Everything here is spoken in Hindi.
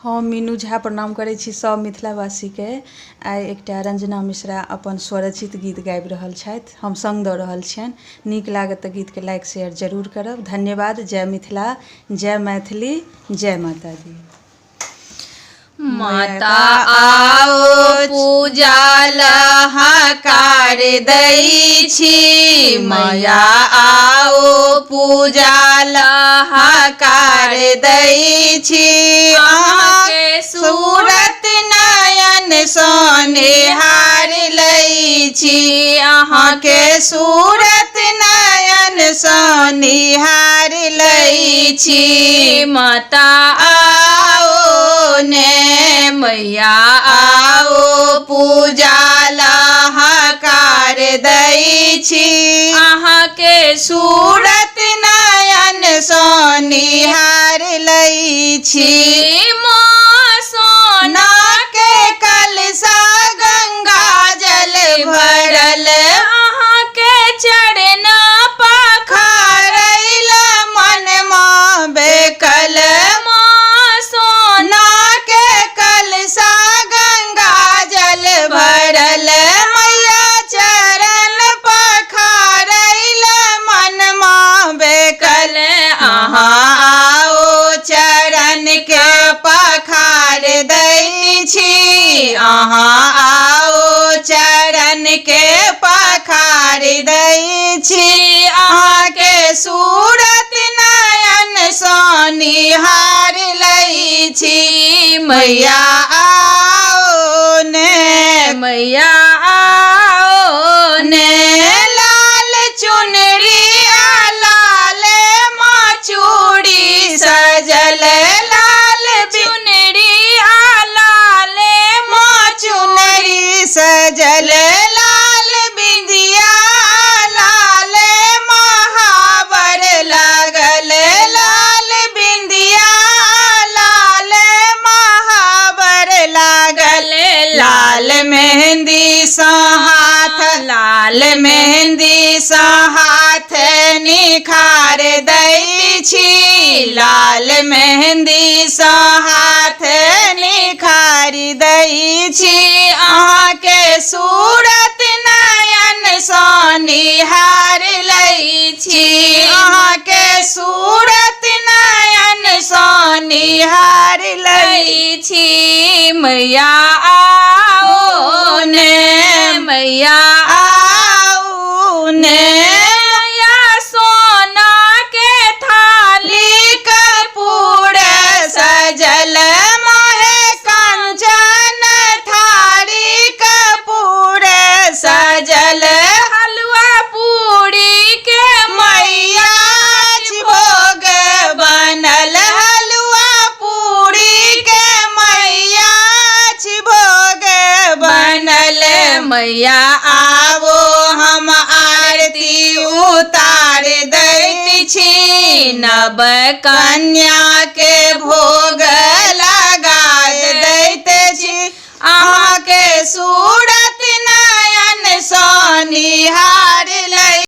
हम मीनू झा प्रणाम करै छी सब मिथिलावासीके। आइ एकटा रंजना मिश्रा अपन स्वरचित गीत गाबि रहल छथि, हम संग दऽ रहल छियनि। नीक लागत तऽ गीतके लाइक शेयर जरूर करब। धन्यवाद। जय मिथिला, जय मैथिली, जय माता दी। माता आओ पूजा लहकार दै छी, मैया आओ पूजा लहकार दै छी। अहाँके सूरत नयन सँ निहार लै छी, अहाँके सूरत नयन सँ निहार लै छी। माता आओ ने मैया आओ पूजा लहकार दै छी, अहाँके सूरत नयन सँ निहार लै छी। माँ सोना के कलशा गंगा जल भरल, अहाँके चरण पखारैल मनमा बेकल। माँ सोना के कलशा गंगा जल भरल, मैया चरण पखारैल मनमा बेकल। अहाँ आओ चरण के पखार दै छी, अहाँ आओ चरण के पखार दै छी। अहाँके सूरत नयन सँ निहार लै छी, मैया आओ ने मैया आओ ने। लाल चुनरी आ लाल माँ चूड़ी सजल, लाल चुनरी आ लाल माँ चुनरी सजल। लाल बिंदिया लाल महावर लागल, लाल बिंदिया लाल महावर लागल। लाल मेहंदी सँ हाथ, लाल मेहंदी सँ हाथ निखार दै छी, लाल मेहंदी सँ हाथ निखार दै छी। अहाँके सूरत नयन सँ निहार लै छी, अहाँके सूरत नयन सँ निहार लै छी। मैया आओ ने मैया आओ ने। मैया सोना के थाली कपूर सजल, माहे कंचन थारी कपूर सजल। हलवा पूरी के मैया भोग बनल, हलवा पूरी के मैया भोग बनल। मैया आवो हम आरती उतार दैत छी, नव कन्या के भोग लगा दैत छी। अहाँके